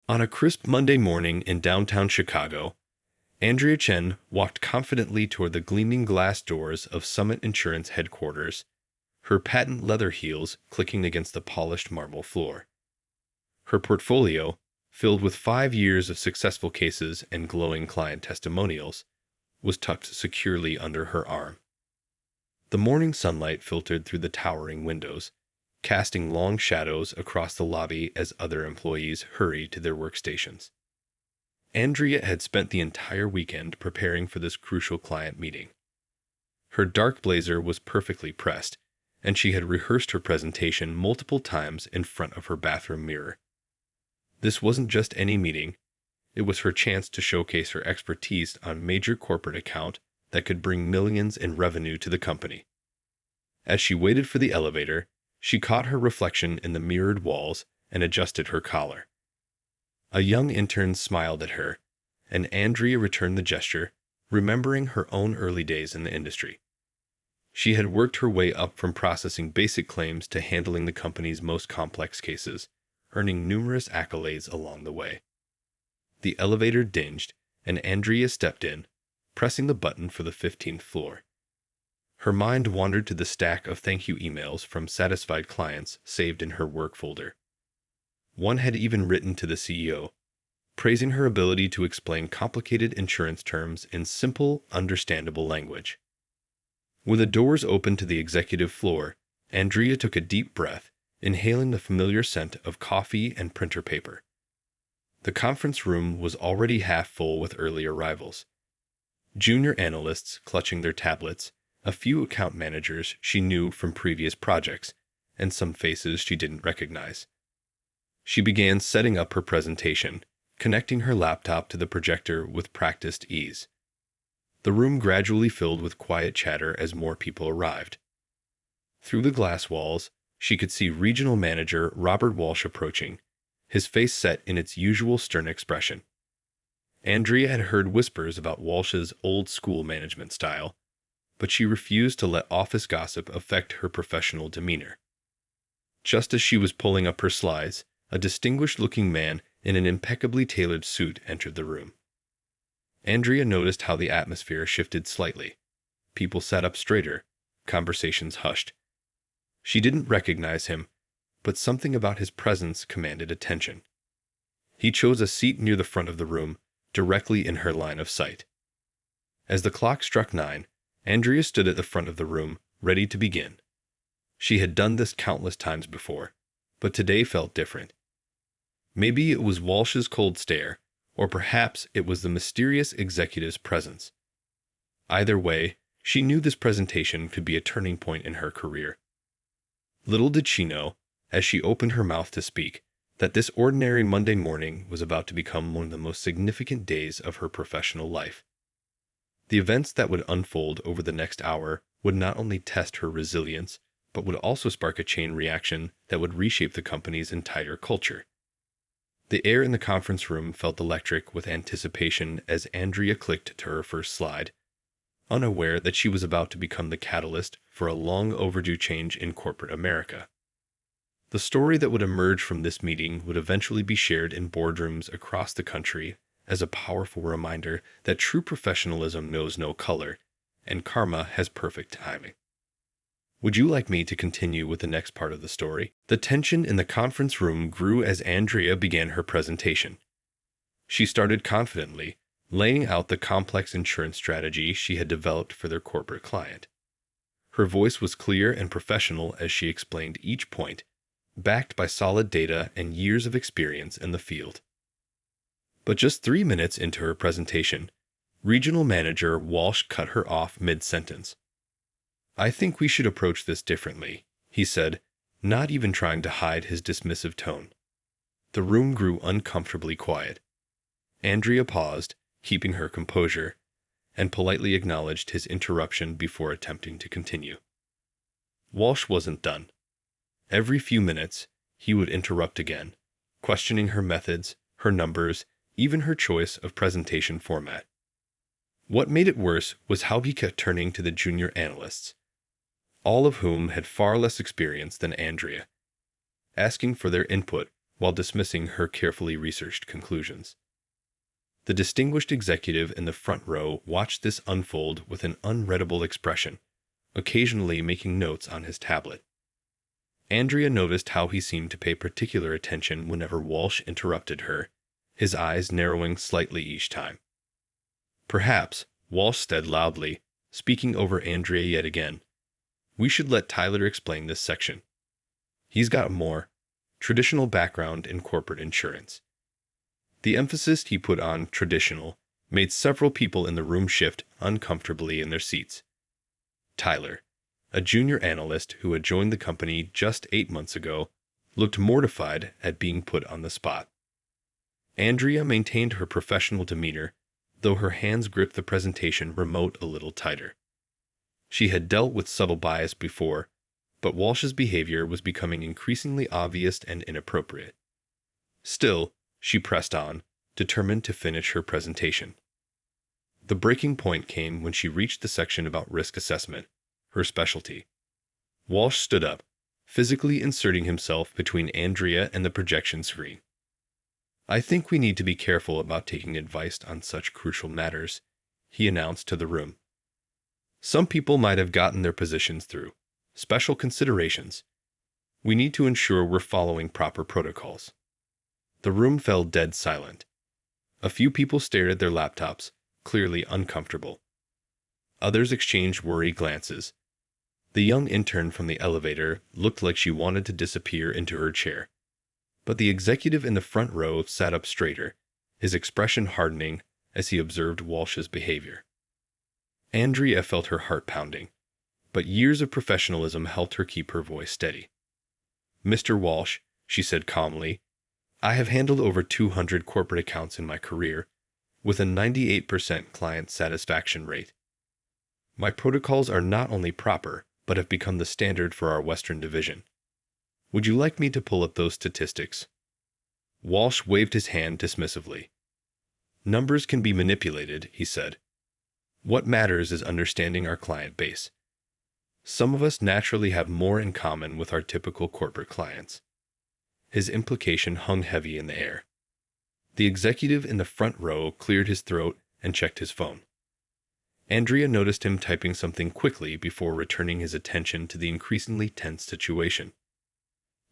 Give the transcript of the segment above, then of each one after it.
On a crisp Monday morning in downtown Chicago, Andrea Chen walked confidently toward the gleaming glass doors of Summit Insurance headquarters, her patent leather heels clicking against the polished marble floor. Her portfolio, filled with 5 years of successful cases and glowing client testimonials, was tucked securely under her arm. The morning sunlight filtered through the towering windows, casting long shadows across the lobby as other employees hurried to their workstations. Andrea had spent the entire weekend preparing for this crucial client meeting. Her dark blazer was perfectly pressed, and she had rehearsed her presentation multiple times in front of her bathroom mirror. This wasn't just any meeting, it was her chance to showcase her expertise on a major corporate account that could bring millions in revenue to the company. As she waited for the elevator, she caught her reflection in the mirrored walls and adjusted her collar. A young intern smiled at her, and Andrea returned the gesture, remembering her own early days in the industry. She had worked her way up from processing basic claims to handling the company's most complex cases, earning numerous accolades along the way. The elevator dinged, and Andrea stepped in, pressing the button for the 15th floor. Her mind wandered to the stack of thank you emails from satisfied clients saved in her work folder. One had even written to the CEO, praising her ability to explain complicated insurance terms in simple, understandable language. When the doors opened to the executive floor, Andrea took a deep breath, inhaling the familiar scent of coffee and printer paper. The conference room was already half full with early arrivals. Junior analysts clutching their tablets, a few account managers she knew from previous projects, and some faces she didn't recognize. She began setting up her presentation, connecting her laptop to the projector with practiced ease. The room gradually filled with quiet chatter as more people arrived. Through the glass walls, she could see Regional Manager Robert Walsh approaching, his face set in its usual stern expression. Andrea had heard whispers about Walsh's old-school management style, but she refused to let office gossip affect her professional demeanor. Just as she was pulling up her slides, a distinguished-looking man in an impeccably tailored suit entered the room. Andrea noticed how the atmosphere shifted slightly. People sat up straighter, conversations hushed. She didn't recognize him, but something about his presence commanded attention. He chose a seat near the front of the room, directly in her line of sight. As the clock struck 9, Andrea stood at the front of the room, ready to begin. She had done this countless times before, but today felt different. Maybe it was Walsh's cold stare, or perhaps it was the mysterious executive's presence. Either way, she knew this presentation could be a turning point in her career. Little did she know, as she opened her mouth to speak, that this ordinary Monday morning was about to become one of the most significant days of her professional life. The events that would unfold over the next hour would not only test her resilience, but would also spark a chain reaction that would reshape the company's entire culture. The air in the conference room felt electric with anticipation as Andrea clicked to her first slide, unaware that she was about to become the catalyst for a long-overdue change in corporate America. The story that would emerge from this meeting would eventually be shared in boardrooms across the country as a powerful reminder that true professionalism knows no color, and karma has perfect timing. Would you like me to continue with the next part of the story? The tension in the conference room grew as Andrea began her presentation. She started confidently, laying out the complex insurance strategy she had developed for their corporate client. Her voice was clear and professional as she explained each point, backed by solid data and years of experience in the field. But just 3 minutes into her presentation, Regional Manager Walsh cut her off mid-sentence. "I think we should approach this differently," he said, not even trying to hide his dismissive tone. The room grew uncomfortably quiet. Andrea paused, keeping her composure, and politely acknowledged his interruption before attempting to continue. Walsh wasn't done. Every few minutes, he would interrupt again, questioning her methods, her numbers, even her choice of presentation format. What made it worse was how he kept turning to the junior analysts, all of whom had far less experience than Andrea, asking for their input while dismissing her carefully researched conclusions. The distinguished executive in the front row watched this unfold with an unreadable expression, occasionally making notes on his tablet. Andrea noticed how he seemed to pay particular attention whenever Walsh interrupted her, his eyes narrowing slightly each time. "Perhaps," Walsh said loudly, speaking over Andrea yet again, "we should let Tyler explain this section. He's got a more traditional background in corporate insurance." The emphasis he put on traditional made several people in the room shift uncomfortably in their seats. Tyler, a junior analyst who had joined the company just 8 months ago, looked mortified at being put on the spot. Andrea maintained her professional demeanor, though her hands gripped the presentation remote a little tighter. She had dealt with subtle bias before, but Walsh's behavior was becoming increasingly obvious and inappropriate. Still, she pressed on, determined to finish her presentation. The breaking point came when she reached the section about risk assessment, her specialty. Walsh stood up, physically inserting himself between Andrea and the projection screen. "I think we need to be careful about taking advice on such crucial matters," he announced to the room. "Some people might have gotten their positions through special considerations. We need to ensure we're following proper protocols." The room fell dead silent. A few people stared at their laptops, clearly uncomfortable. Others exchanged worried glances. The young intern from the elevator looked like she wanted to disappear into her chair. But the executive in the front row sat up straighter, his expression hardening as he observed Walsh's behavior. Andrea felt her heart pounding, but years of professionalism helped her keep her voice steady. "Mr. Walsh," she said calmly, "I have handled over 200 corporate accounts in my career, with a 98% client satisfaction rate. My protocols are not only proper, but have become the standard for our Western Division. Would you like me to pull up those statistics?" Walsh waved his hand dismissively. "Numbers can be manipulated," he said. "What matters is understanding our client base. Some of us naturally have more in common with our typical corporate clients." His implication hung heavy in the air. The executive in the front row cleared his throat and checked his phone. Andrea noticed him typing something quickly before returning his attention to the increasingly tense situation.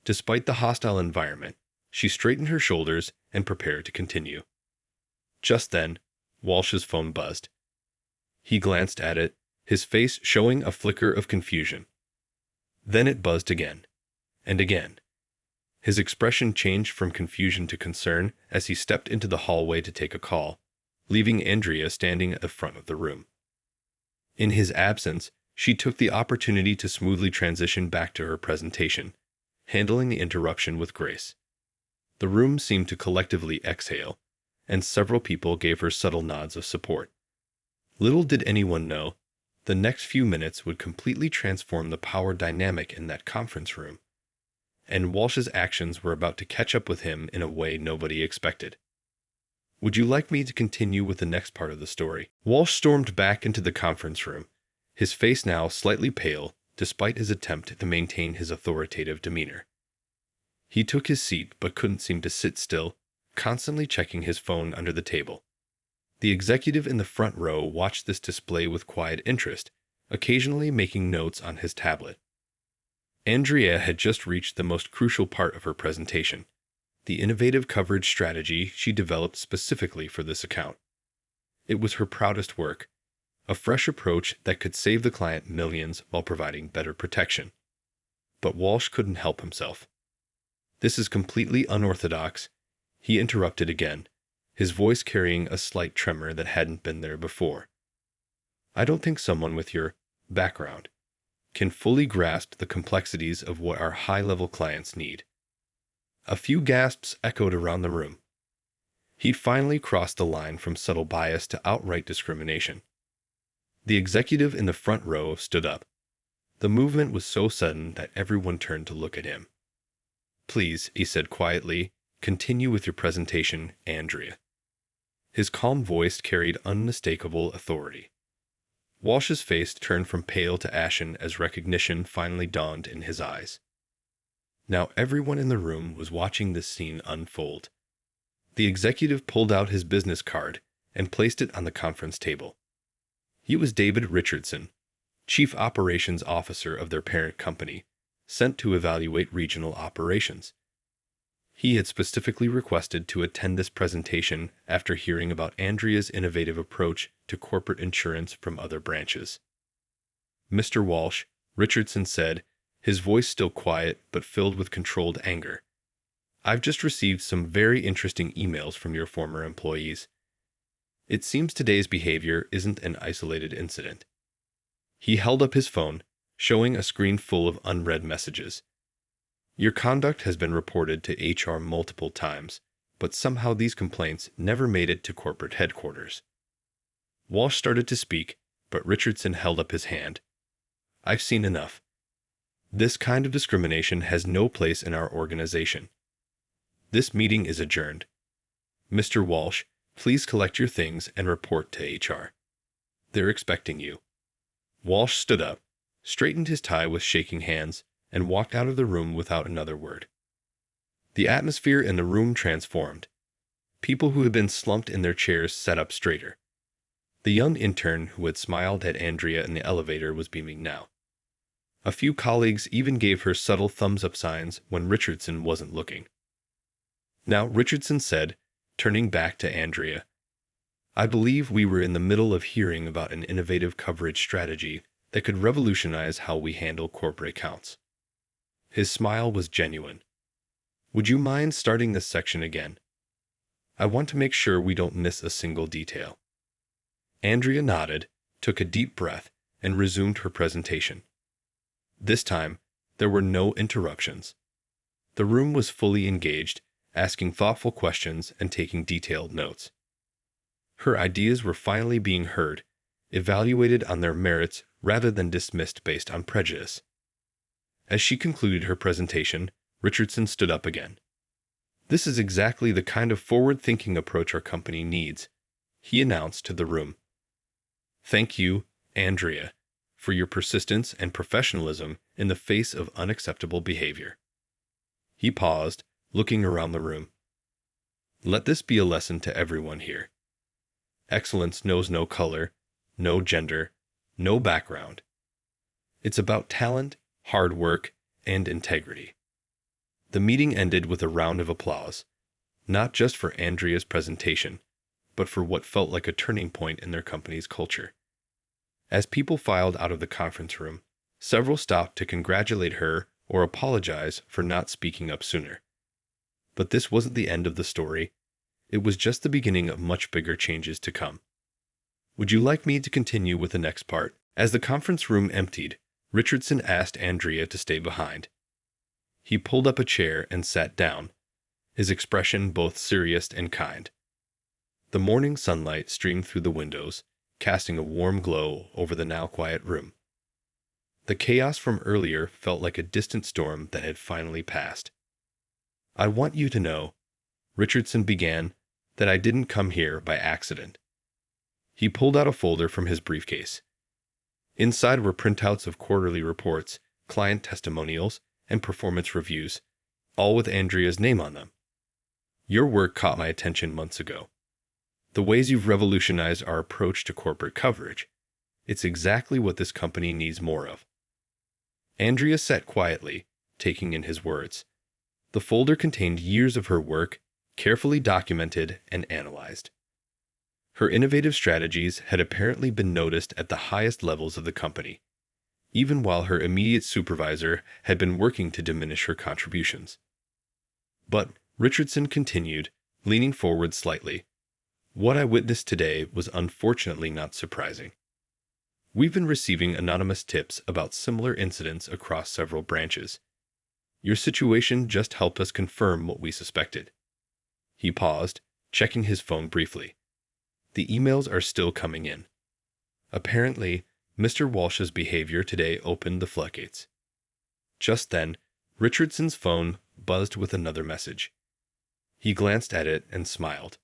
Despite the hostile environment, she straightened her shoulders and prepared to continue. Just then, Walsh's phone buzzed. He glanced at it, his face showing a flicker of confusion. Then it buzzed again, and again. His expression changed from confusion to concern as he stepped into the hallway to take a call, leaving Andrea standing at the front of the room. In his absence, she took the opportunity to smoothly transition back to her presentation, handling the interruption with grace. The room seemed to collectively exhale, and several people gave her subtle nods of support. Little did anyone know, the next few minutes would completely transform the power dynamic in that conference room. And Walsh's actions were about to catch up with him in a way nobody expected. "Would you like me to continue with the next part of the story?" Walsh stormed back into the conference room, his face now slightly pale despite his attempt to maintain his authoritative demeanor. He took his seat but couldn't seem to sit still, constantly checking his phone under the table. The executive in the front row watched this display with quiet interest, occasionally making notes on his tablet. Andrea had just reached the most crucial part of her presentation, the innovative coverage strategy she developed specifically for this account. It was her proudest work, a fresh approach that could save the client millions while providing better protection. But Walsh couldn't help himself. "This is completely unorthodox," he interrupted again, his voice carrying a slight tremor that hadn't been there before. "I don't think someone with your background can fully grasp the complexities of what our high-level clients need." A few gasps echoed around the room. He'd finally crossed the line from subtle bias to outright discrimination. The executive in the front row stood up. The movement was so sudden that everyone turned to look at him. "Please," he said quietly, "continue with your presentation, Andrea." His calm voice carried unmistakable authority. Walsh's face turned from pale to ashen as recognition finally dawned in his eyes. Now everyone in the room was watching this scene unfold. The executive pulled out his business card and placed it on the conference table. He was David Richardson, Chief Operations Officer of their parent company, sent to evaluate regional operations. He had specifically requested to attend this presentation after hearing about Andrea's innovative approach to corporate insurance from other branches. "Mr. Walsh," Richardson said, his voice still quiet but filled with controlled anger, "I've just received some very interesting emails from your former employees. It seems today's behavior isn't an isolated incident." He held up his phone, showing a screen full of unread messages. "Your conduct has been reported to HR multiple times, but somehow these complaints never made it to corporate headquarters." Walsh started to speak, but Richardson held up his hand. "I've seen enough. This kind of discrimination has no place in our organization. This meeting is adjourned. Mr. Walsh, please collect your things and report to HR. They're expecting you." Walsh stood up, straightened his tie with shaking hands, and walked out of the room without another word. The atmosphere in the room transformed. People who had been slumped in their chairs sat up straighter. The young intern who had smiled at Andrea in the elevator was beaming now. A few colleagues even gave her subtle thumbs-up signs when Richardson wasn't looking. Now, Richardson said, turning back to Andrea, "I believe we were in the middle of hearing about an innovative coverage strategy that could revolutionize how we handle corporate accounts." His smile was genuine. "Would you mind starting this section again? I want to make sure we don't miss a single detail." Andrea nodded, took a deep breath, and resumed her presentation. This time, there were no interruptions. The room was fully engaged, asking thoughtful questions and taking detailed notes. Her ideas were finally being heard, evaluated on their merits rather than dismissed based on prejudice. As she concluded her presentation, Richardson stood up again. "This is exactly the kind of forward-thinking approach our company needs," he announced to the room. "Thank you, Andrea, for your persistence and professionalism in the face of unacceptable behavior." He paused, looking around the room. "Let this be a lesson to everyone here. Excellence knows no color, no gender, no background. It's about talent, hard work, and integrity." The meeting ended with a round of applause, not just for Andrea's presentation, but for what felt like a turning point in their company's culture. As people filed out of the conference room, several stopped to congratulate her or apologize for not speaking up sooner. But this wasn't the end of the story. It was just the beginning of much bigger changes to come. Would you like me to continue with the next part? As the conference room emptied, Richardson asked Andrea to stay behind. He pulled up a chair and sat down, his expression both serious and kind. The morning sunlight streamed through the windows, casting a warm glow over the now quiet room. The chaos from earlier felt like a distant storm that had finally passed. "I want you to know," Richardson began, "that I didn't come here by accident." He pulled out a folder from his briefcase. Inside were printouts of quarterly reports, client testimonials, and performance reviews, all with Andrea's name on them. "Your work caught my attention months ago. The ways you've revolutionized our approach to corporate coverage. It's exactly what this company needs more of." Andrea sat quietly, taking in his words. The folder contained years of her work, carefully documented and analyzed. Her innovative strategies had apparently been noticed at the highest levels of the company, even while her immediate supervisor had been working to diminish her contributions. But, Richardson continued, leaning forward slightly, "what I witnessed today was unfortunately not surprising. We've been receiving anonymous tips about similar incidents across several branches. Your situation just helped us confirm what we suspected." He paused, checking his phone briefly. "The emails are still coming in. Apparently, Mr. Walsh's behavior today opened the floodgates." Just then, Richardson's phone buzzed with another message. He glanced at it and smiled.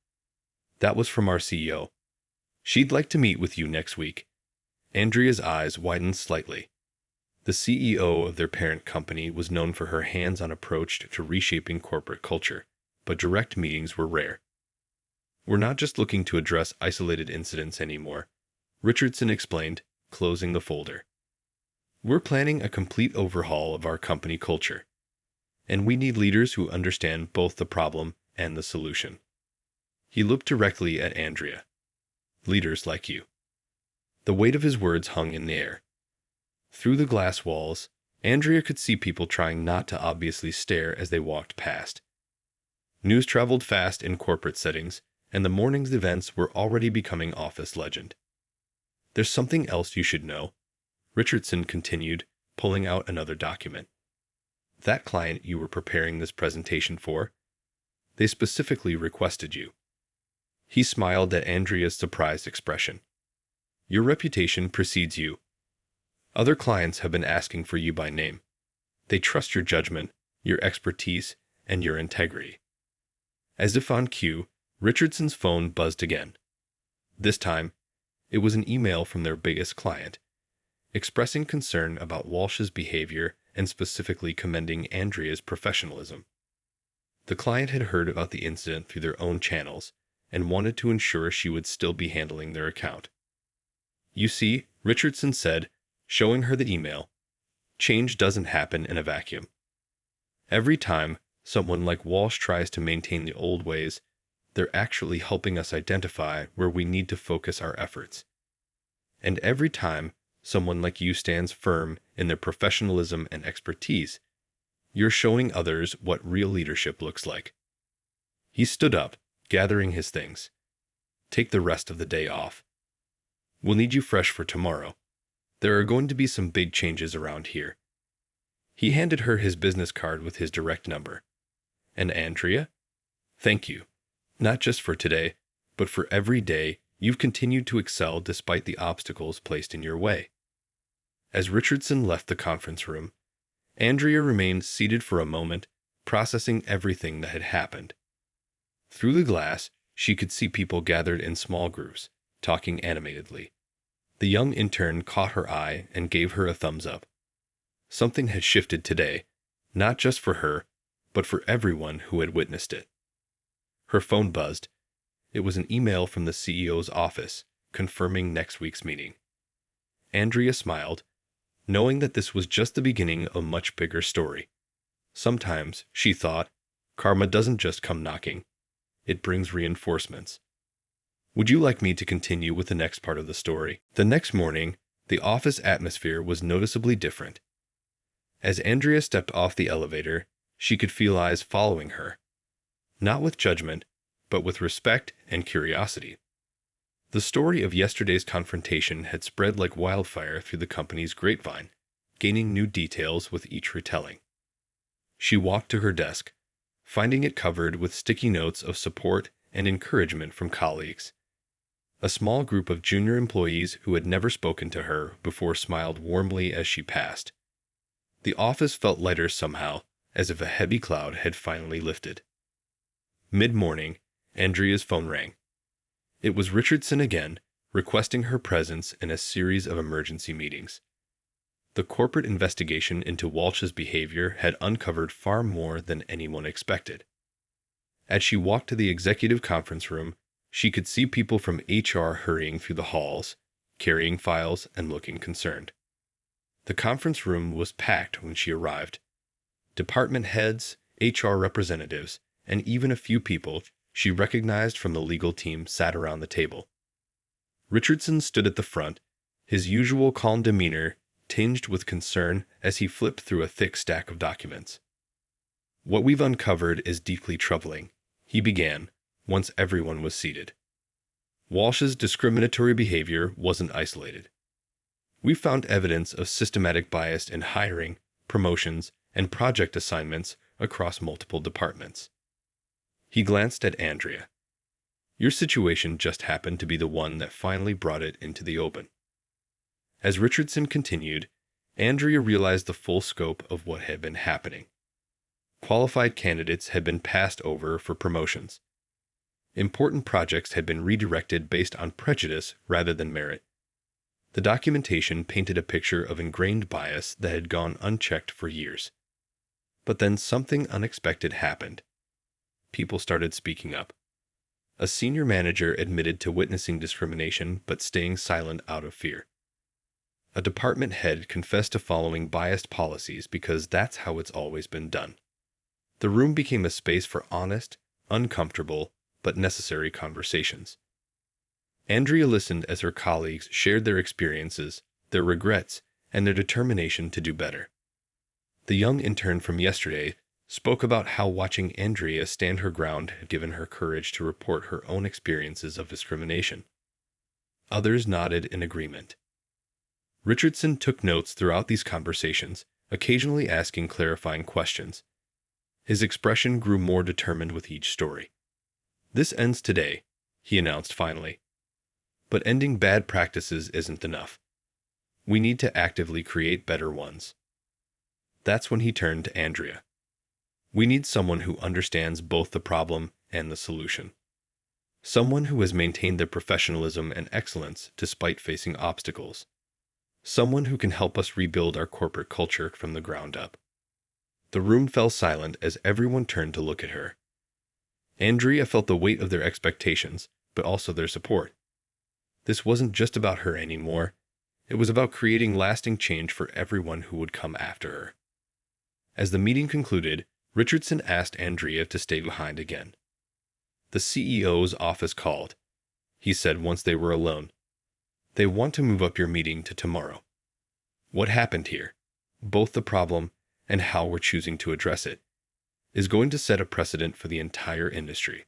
That was from our CEO. "She'd like to meet with you next week." Andrea's eyes widened slightly. The CEO of their parent company was known for her hands-on approach to reshaping corporate culture, but direct meetings were rare. "We're not just looking to address isolated incidents anymore," Richardson explained, closing the folder. "We're planning a complete overhaul of our company culture, and we need leaders who understand both the problem and the solution." He looked directly at Andrea. "Leaders like you." The weight of his words hung in the air. Through the glass walls, Andrea could see people trying not to obviously stare as they walked past. News traveled fast in corporate settings, and the morning's events were already becoming office legend. "There's something else you should know," Richardson continued, pulling out another document. "That client you were preparing this presentation for, they specifically requested you." He smiled at Andrea's surprised expression. "Your reputation precedes you. Other clients have been asking for you by name. They trust your judgment, your expertise, and your integrity." As if on cue, Richardson's phone buzzed again. This time, it was an email from their biggest client, expressing concern about Walsh's behavior and specifically commending Andrea's professionalism. The client had heard about the incident through their own channels and wanted to ensure she would still be handling their account. "You see," Richardson said, showing her the email, "change doesn't happen in a vacuum. Every time someone like Walsh tries to maintain the old ways, they're actually helping us identify where we need to focus our efforts. And every time someone like you stands firm in their professionalism and expertise, you're showing others what real leadership looks like." He stood up, gathering his things. "Take the rest of the day off. We'll need you fresh for tomorrow. There are going to be some big changes around here." He handed her his business card with his direct number. "And Andrea? Thank you. Not just for today, but for every day you've continued to excel despite the obstacles placed in your way." As Richardson left the conference room, Andrea remained seated for a moment, processing everything that had happened. Through the glass, she could see people gathered in small groups, talking animatedly. The young intern caught her eye and gave her a thumbs up. Something had shifted today, not just for her, but for everyone who had witnessed it. Her phone buzzed. It was an email from the CEO's office, confirming next week's meeting. Andrea smiled, knowing that this was just the beginning of a much bigger story. Sometimes, she thought, karma doesn't just come knocking. It brings reinforcements. "Would you like me to continue with the next part of the story?" The next morning, the office atmosphere was noticeably different. As Andrea stepped off the elevator, she could feel eyes following her. Not with judgment, but with respect and curiosity. The story of yesterday's confrontation had spread like wildfire through the company's grapevine, gaining new details with each retelling. She walked to her desk, finding it covered with sticky notes of support and encouragement from colleagues. A small group of junior employees who had never spoken to her before smiled warmly as she passed. The office felt lighter somehow, as if a heavy cloud had finally lifted. Mid-morning, Andrea's phone rang. It was Richardson again, requesting her presence in a series of emergency meetings. The corporate investigation into Walsh's behavior had uncovered far more than anyone expected. As she walked to the executive conference room, she could see people from HR hurrying through the halls, carrying files and looking concerned. The conference room was packed when she arrived. Department heads, HR representatives, and even a few people she recognized from the legal team sat around the table. Richardson stood at the front, his usual calm demeanor tinged with concern as he flipped through a thick stack of documents. "What we've uncovered is deeply troubling," he began, once everyone was seated. "Walsh's discriminatory behavior wasn't isolated. We found evidence of systematic bias in hiring, promotions, and project assignments across multiple departments." He glanced at Andrea. "Your situation just happened to be the one that finally brought it into the open." As Richardson continued, Andrea realized the full scope of what had been happening. Qualified candidates had been passed over for promotions. Important projects had been redirected based on prejudice rather than merit. The documentation painted a picture of ingrained bias that had gone unchecked for years. But then something unexpected happened. People started speaking up. A senior manager admitted to witnessing discrimination but staying silent out of fear. A department head confessed to following biased policies because that's how it's always been done. The room became a space for honest, uncomfortable, but necessary conversations. Andrea listened as her colleagues shared their experiences, their regrets, and their determination to do better. The young intern from yesterday spoke about how watching Andrea stand her ground had given her courage to report her own experiences of discrimination. Others nodded in agreement. Richardson took notes throughout these conversations, occasionally asking clarifying questions. His expression grew more determined with each story. "This ends today," he announced finally. "But ending bad practices isn't enough. We need to actively create better ones." That's when he turned to Andrea. "We need someone who understands both the problem and the solution. Someone who has maintained their professionalism and excellence despite facing obstacles. Someone who can help us rebuild our corporate culture from the ground up." The room fell silent as everyone turned to look at her. Andrea felt the weight of their expectations, but also their support. This wasn't just about her anymore. It was about creating lasting change for everyone who would come after her. As the meeting concluded, Richardson asked Andrea to stay behind again. "The CEO's office called," he said once they were alone. "They want to move up your meeting to tomorrow. What happened here, both the problem and how we're choosing to address it, is going to set a precedent for the entire industry."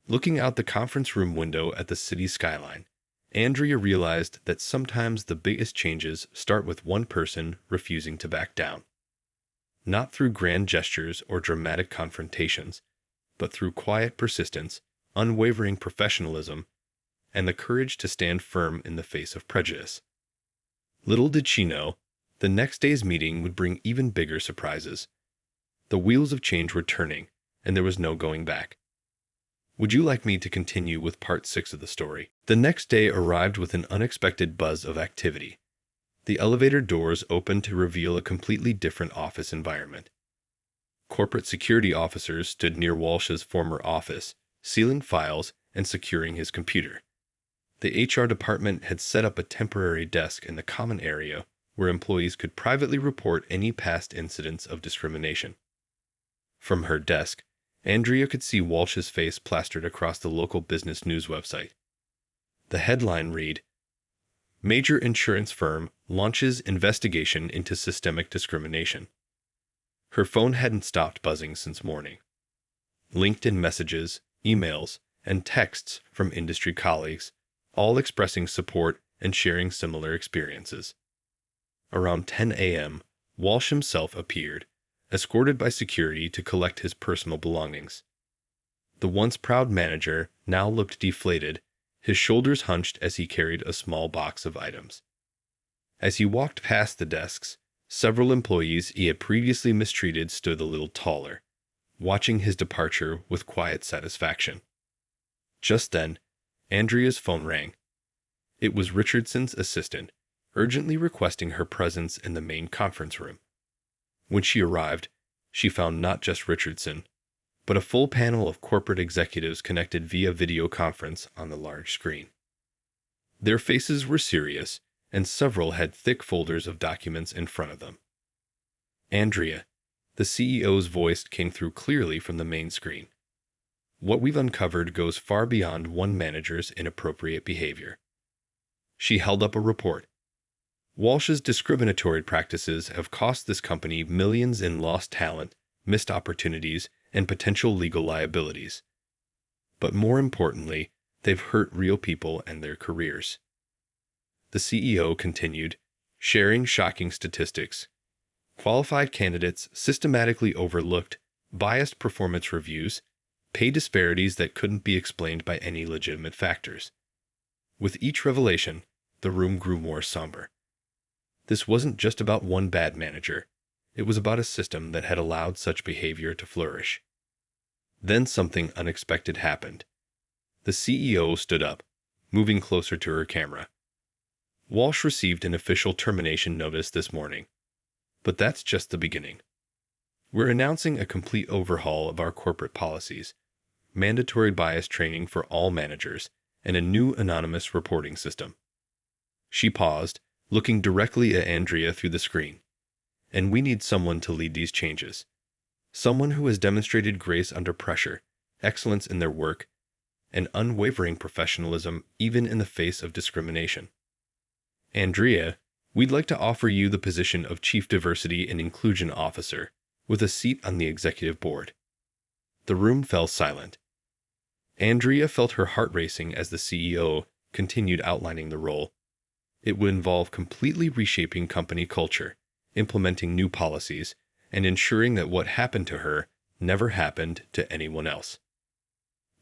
Looking out the conference room window at the city skyline, Andrea realized that sometimes the biggest changes start with one person refusing to back down. Not through grand gestures or dramatic confrontations, but through quiet persistence, unwavering professionalism, and the courage to stand firm in the face of prejudice. Little did she know, the next day's meeting would bring even bigger surprises. The wheels of change were turning, and there was no going back. Would you like me to continue with part 6 of the story? The next day arrived with an unexpected buzz of activity. The elevator doors opened to reveal a completely different office environment. Corporate security officers stood near Walsh's former office, sealing files and securing his computer. The HR department had set up a temporary desk in the common area where employees could privately report any past incidents of discrimination. From her desk, Andrea could see Walsh's face plastered across the local business news website. The headline read, "Major Insurance Firm Launches Investigation into Systemic Discrimination." Her phone hadn't stopped buzzing since morning. LinkedIn messages, emails, and texts from industry colleagues, all expressing support and sharing similar experiences. Around 10 a.m., Walsh himself appeared, escorted by security to collect his personal belongings. The once proud manager now looked deflated, his shoulders hunched as he carried a small box of items. As he walked past the desks, several employees he had previously mistreated stood a little taller, watching his departure with quiet satisfaction. Just then, Andrea's phone rang. It was Richardson's assistant, urgently requesting her presence in the main conference room. When she arrived, she found not just Richardson, but a full panel of corporate executives connected via video conference on the large screen. Their faces were serious, and several had thick folders of documents in front of them. "Andrea," the CEO's voice came through clearly from the main screen. "What we've uncovered goes far beyond one manager's inappropriate behavior." She held up a report. "Walsh's discriminatory practices have cost this company millions in lost talent, missed opportunities, and potential legal liabilities. But more importantly, they've hurt real people and their careers." The CEO continued, sharing shocking statistics. Qualified candidates systematically overlooked, biased performance reviews, pay disparities that couldn't be explained by any legitimate factors. With each revelation, the room grew more somber. This wasn't just about one bad manager. It was about a system that had allowed such behavior to flourish. Then something unexpected happened. The CEO stood up, moving closer to her camera. Walsh received an official termination notice this morning. But that's just the beginning. We're announcing a complete overhaul of our corporate policies, mandatory bias training for all managers, and a new anonymous reporting system. She paused, looking directly at Andrea through the screen. And we need someone to lead these changes. Someone who has demonstrated grace under pressure, excellence in their work, and unwavering professionalism even in the face of discrimination. Andrea, we'd like to offer you the position of Chief Diversity and Inclusion Officer, with a seat on the executive board. The room fell silent. Andrea felt her heart racing as the CEO continued outlining the role. It would involve completely reshaping company culture, implementing new policies, and ensuring that what happened to her never happened to anyone else.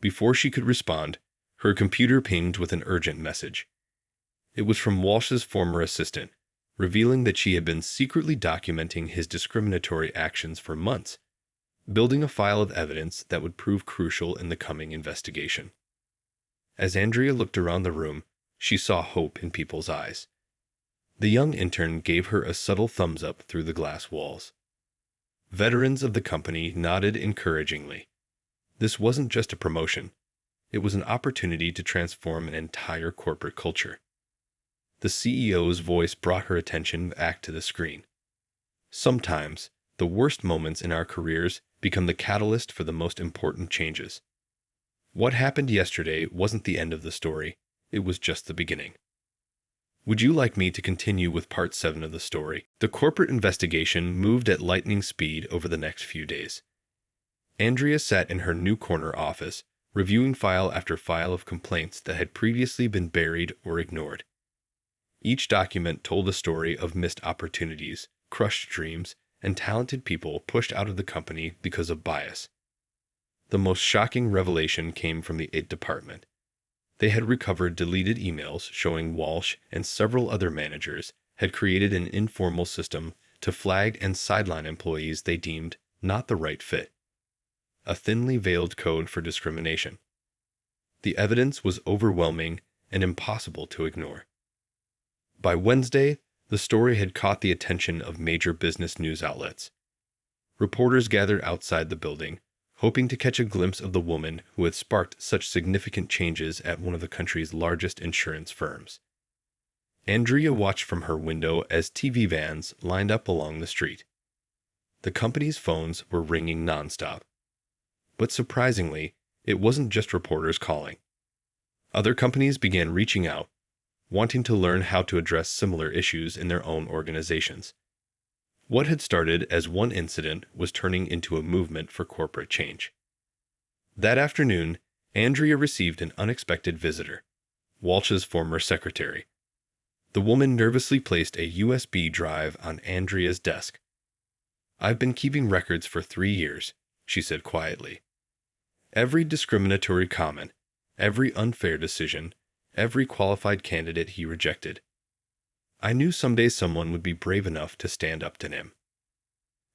Before she could respond, her computer pinged with an urgent message. It was from Walsh's former assistant, revealing that she had been secretly documenting his discriminatory actions for months, building a file of evidence that would prove crucial in the coming investigation. As Andrea looked around the room, she saw hope in people's eyes. The young intern gave her a subtle thumbs up through the glass walls. Veterans of the company nodded encouragingly. This wasn't just a promotion. It was an opportunity to transform an entire corporate culture. The CEO's voice brought her attention back to the screen. Sometimes, the worst moments in our careers become the catalyst for the most important changes. What happened yesterday wasn't the end of the story. It was just the beginning. Would you like me to continue with part 7 of the story? The corporate investigation moved at lightning speed over the next few days. Andrea sat in her new corner office, reviewing file after file of complaints that had previously been buried or ignored. Each document told a story of missed opportunities, crushed dreams, and talented people pushed out of the company because of bias. The most shocking revelation came from the IT department. They had recovered deleted emails showing Walsh and several other managers had created an informal system to flag and sideline employees they deemed not the right fit. A thinly veiled code for discrimination. The evidence was overwhelming and impossible to ignore. By Wednesday, the story had caught the attention of major business news outlets. Reporters gathered outside the building, hoping to catch a glimpse of the woman who had sparked such significant changes at one of the country's largest insurance firms. Andrea watched from her window as TV vans lined up along the street. The company's phones were ringing nonstop. But surprisingly, it wasn't just reporters calling. Other companies began reaching out, wanting to learn how to address similar issues in their own organizations. What had started as one incident was turning into a movement for corporate change. That afternoon, Andrea received an unexpected visitor, Walsh's former secretary. The woman nervously placed a USB drive on Andrea's desk. "I've been keeping records for 3 years," she said quietly. "Every discriminatory comment, every unfair decision, every qualified candidate he rejected. I knew someday someone would be brave enough to stand up to him."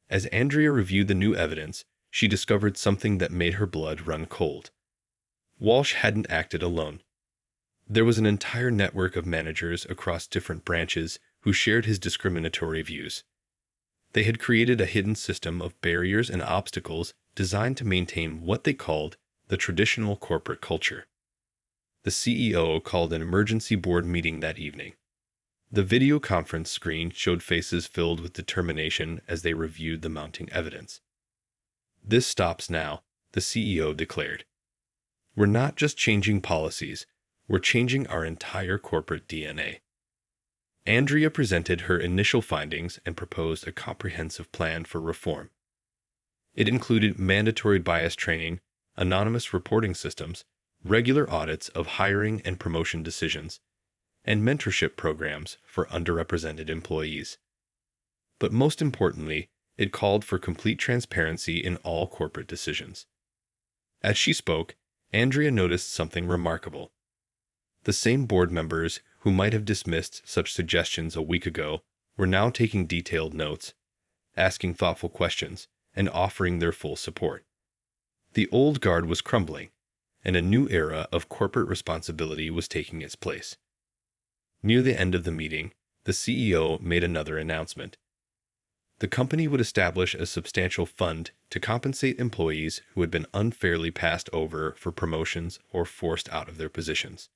As Andrea reviewed the new evidence, she discovered something that made her blood run cold. Walsh hadn't acted alone. There was an entire network of managers across different branches who shared his discriminatory views. They had created a hidden system of barriers and obstacles designed to maintain what they called the traditional corporate culture. The CEO called an emergency board meeting that evening. The video conference screen showed faces filled with determination as they reviewed the mounting evidence. "This stops now," the CEO declared. "We're not just changing policies, we're changing our entire corporate DNA." Andrea presented her initial findings and proposed a comprehensive plan for reform. It included mandatory bias training, anonymous reporting systems, regular audits of hiring and promotion decisions, and mentorship programs for underrepresented employees. But most importantly, it called for complete transparency in all corporate decisions. As she spoke, Andrea noticed something remarkable. The same board members who might have dismissed such suggestions a week ago were now taking detailed notes, asking thoughtful questions, and offering their full support. The old guard was crumbling, and a new era of corporate responsibility was taking its place. Near the end of the meeting, the CEO made another announcement. The company would establish a substantial fund to compensate employees who had been unfairly passed over for promotions or forced out of their positions.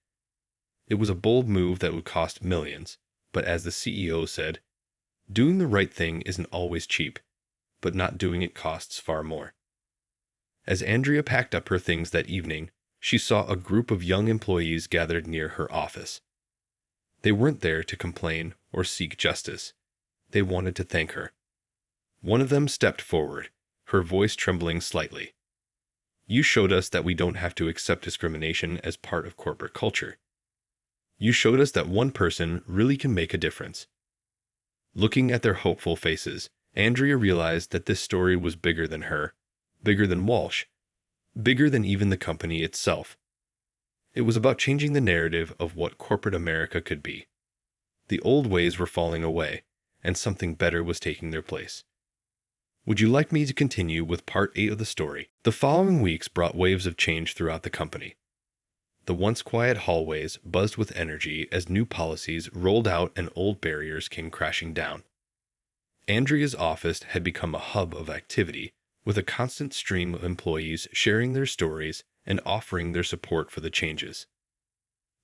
It was a bold move that would cost millions, but as the CEO said, doing the right thing isn't always cheap, but not doing it costs far more. As Andrea packed up her things that evening, she saw a group of young employees gathered near her office. They weren't there to complain or seek justice. They wanted to thank her. One of them stepped forward, her voice trembling slightly. "You showed us that we don't have to accept discrimination as part of corporate culture. You showed us that one person really can make a difference." Looking at their hopeful faces, Andrea realized that this story was bigger than her, bigger than Walsh, bigger than even the company itself. It was about changing the narrative of what corporate America could be. The old ways were falling away, and something better was taking their place. Would you like me to continue with part 8 of the story? The following weeks brought waves of change throughout the company. The once quiet hallways buzzed with energy as new policies rolled out and old barriers came crashing down. Andrea's office had become a hub of activity, with a constant stream of employees sharing their stories and offering their support for the changes.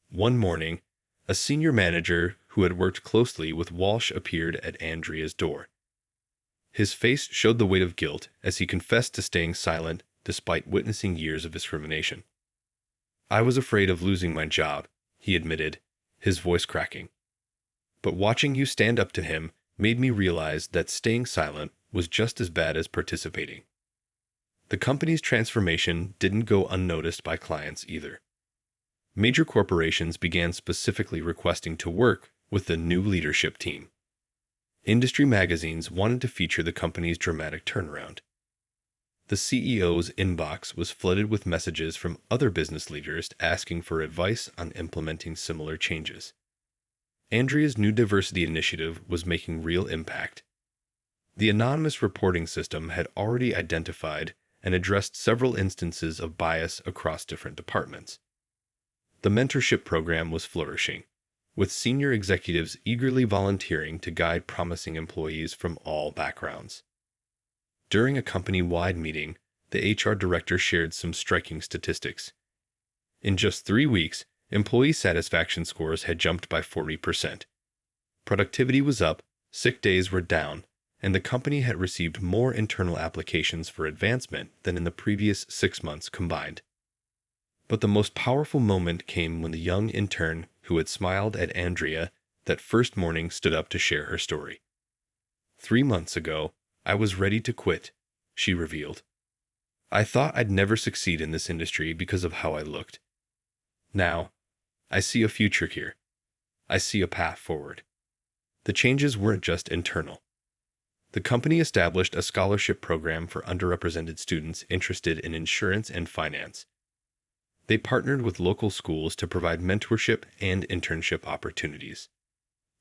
One morning, a senior manager who had worked closely with Walsh appeared at Andrea's door. His face showed the weight of guilt as he confessed to staying silent despite witnessing years of discrimination. "I was afraid of losing my job," he admitted, his voice cracking. "But watching you stand up to him made me realize that staying silent was just as bad as participating." The company's transformation didn't go unnoticed by clients either. Major corporations began specifically requesting to work with the new leadership team. Industry magazines wanted to feature the company's dramatic turnaround. The CEO's inbox was flooded with messages from other business leaders asking for advice on implementing similar changes. Andrea's new diversity initiative was making real impact. The anonymous reporting system had already identified and addressed several instances of bias across different departments. The mentorship program was flourishing, with senior executives eagerly volunteering to guide promising employees from all backgrounds. During a company-wide meeting, the HR director shared some striking statistics. In just 3 weeks, employee satisfaction scores had jumped by 40%. Productivity was up, sick days were down, and the company had received more internal applications for advancement than in the previous 6 months combined. But the most powerful moment came when the young intern who had smiled at Andrea that first morning stood up to share her story. "3 months ago, I was ready to quit," she revealed. "I thought I'd never succeed in this industry because of how I looked. Now, I see a future here. I see a path forward." The changes weren't just internal. The company established a scholarship program for underrepresented students interested in insurance and finance. They partnered with local schools to provide mentorship and internship opportunities.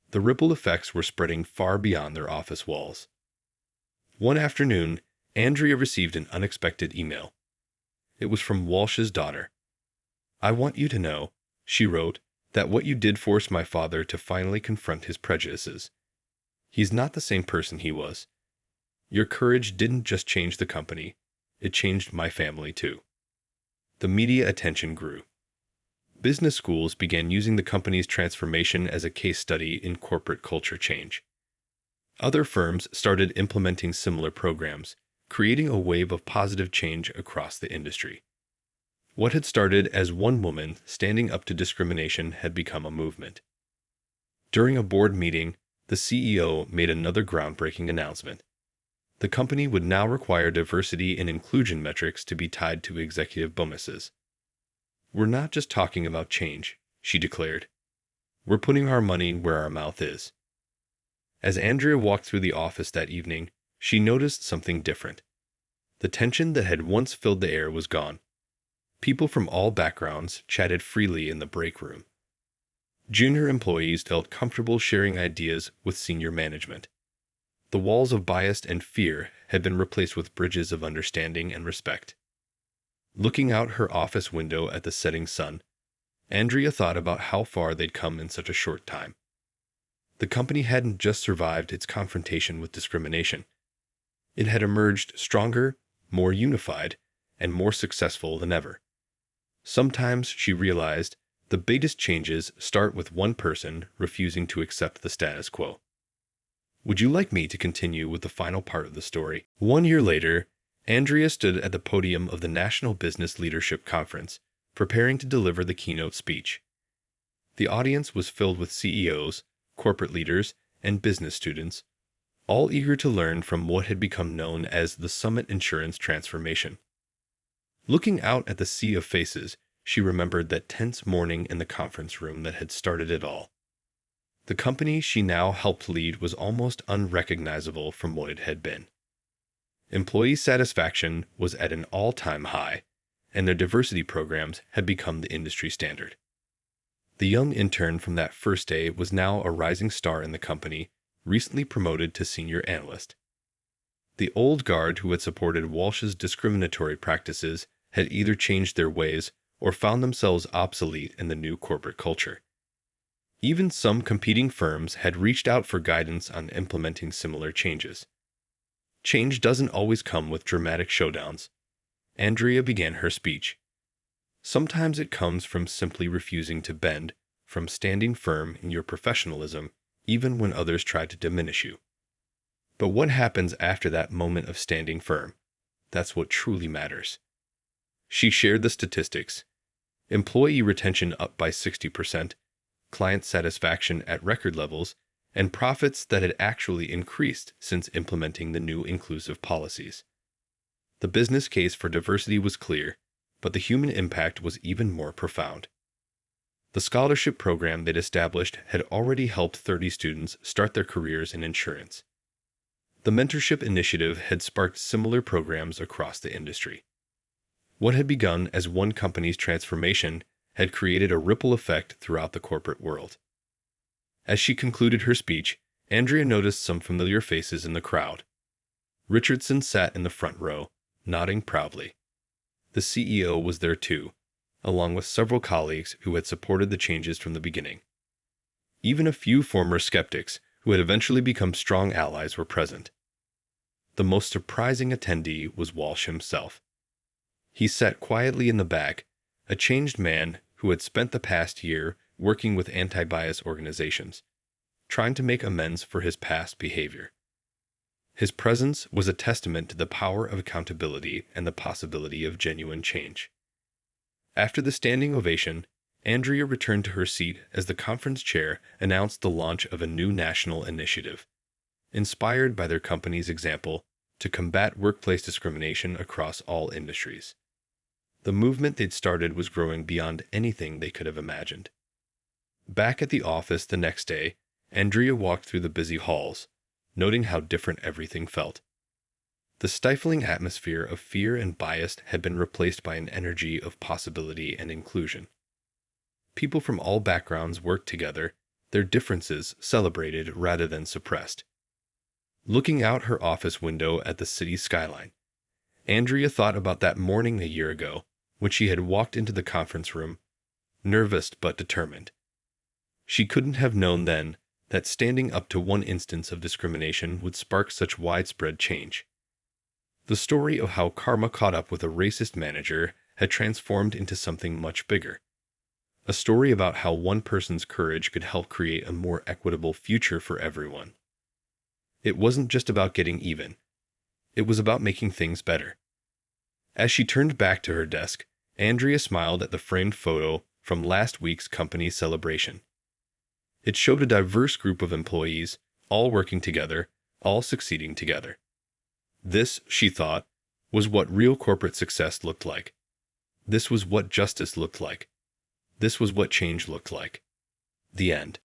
The ripple effects were spreading far beyond their office walls. One afternoon, Andrea received an unexpected email. It was from Walsh's daughter. "I want you to know," she wrote, "that what you did forced my father to finally confront his prejudices. He's not the same person he was. Your courage didn't just change the company, it changed my family too." The media attention grew. Business schools began using the company's transformation as a case study in corporate culture change. Other firms started implementing similar programs, creating a wave of positive change across the industry. What had started as one woman standing up to discrimination had become a movement. During a board meeting, the CEO made another groundbreaking announcement. The company would now require diversity and inclusion metrics to be tied to executive bonuses. "We're not just talking about change," she declared. "We're putting our money where our mouth is." As Andrea walked through the office that evening, she noticed something different. The tension that had once filled the air was gone. People from all backgrounds chatted freely in the break room. Junior employees felt comfortable sharing ideas with senior management. The walls of bias and fear had been replaced with bridges of understanding and respect. Looking out her office window at the setting sun, Andrea thought about how far they'd come in such a short time. The company hadn't just survived its confrontation with discrimination. It had emerged stronger, more unified, and more successful than ever. Sometimes, she realized, the biggest changes start with one person refusing to accept the status quo. Would you like me to continue with the final part of the story? 1 year later, Andrea stood at the podium of the National Business Leadership Conference, preparing to deliver the keynote speech. The audience was filled with CEOs, corporate leaders, and business students, all eager to learn from what had become known as the Summit Insurance Transformation. Looking out at the sea of faces, she remembered that tense morning in the conference room that had started it all. The company she now helped lead was almost unrecognizable from what it had been. Employee satisfaction was at an all-time high, and their diversity programs had become the industry standard. The young intern from that first day was now a rising star in the company, recently promoted to senior analyst. The old guard who had supported Walsh's discriminatory practices had either changed their ways or found themselves obsolete in the new corporate culture. Even some competing firms had reached out for guidance on implementing similar changes. Change doesn't always come with dramatic showdowns. Andrea began her speech. Sometimes it comes from simply refusing to bend, from standing firm in your professionalism, even when others try to diminish you. But what happens after that moment of standing firm? That's what truly matters. She shared the statistics. Employee retention up by 60%, client satisfaction at record levels, and profits that had actually increased since implementing the new inclusive policies. The business case for diversity was clear, but the human impact was even more profound. The scholarship program they'd established had already helped 30 students start their careers in insurance. The mentorship initiative had sparked similar programs across the industry. What had begun as one company's transformation had created a ripple effect throughout the corporate world. As she concluded her speech, Andrea noticed some familiar faces in the crowd. Richardson sat in the front row, nodding proudly. The CEO was there too, along with several colleagues who had supported the changes from the beginning. Even a few former skeptics who had eventually become strong allies were present. The most surprising attendee was Walsh himself. He sat quietly in the back, a changed man who had spent the past year working with anti-bias organizations, trying to make amends for his past behavior. His presence was a testament to the power of accountability and the possibility of genuine change. After the standing ovation, Andrea returned to her seat as the conference chair announced the launch of a new national initiative, inspired by their company's example, to combat workplace discrimination across all industries. The movement they'd started was growing beyond anything they could have imagined. Back at the office the next day, Andrea walked through the busy halls, noting how different everything felt. The stifling atmosphere of fear and bias had been replaced by an energy of possibility and inclusion. People from all backgrounds worked together, their differences celebrated rather than suppressed. Looking out her office window at the city skyline, Andrea thought about that morning a year ago when she had walked into the conference room, nervous but determined. She couldn't have known then that standing up to one instance of discrimination would spark such widespread change. The story of how karma caught up with a racist manager had transformed into something much bigger. A story about how one person's courage could help create a more equitable future for everyone. It wasn't just about getting even. It was about making things better. As she turned back to her desk, Andrea smiled at the framed photo from last week's company celebration. It showed a diverse group of employees, all working together, all succeeding together. This, she thought, was what real corporate success looked like. This was what justice looked like. This was what change looked like. The end.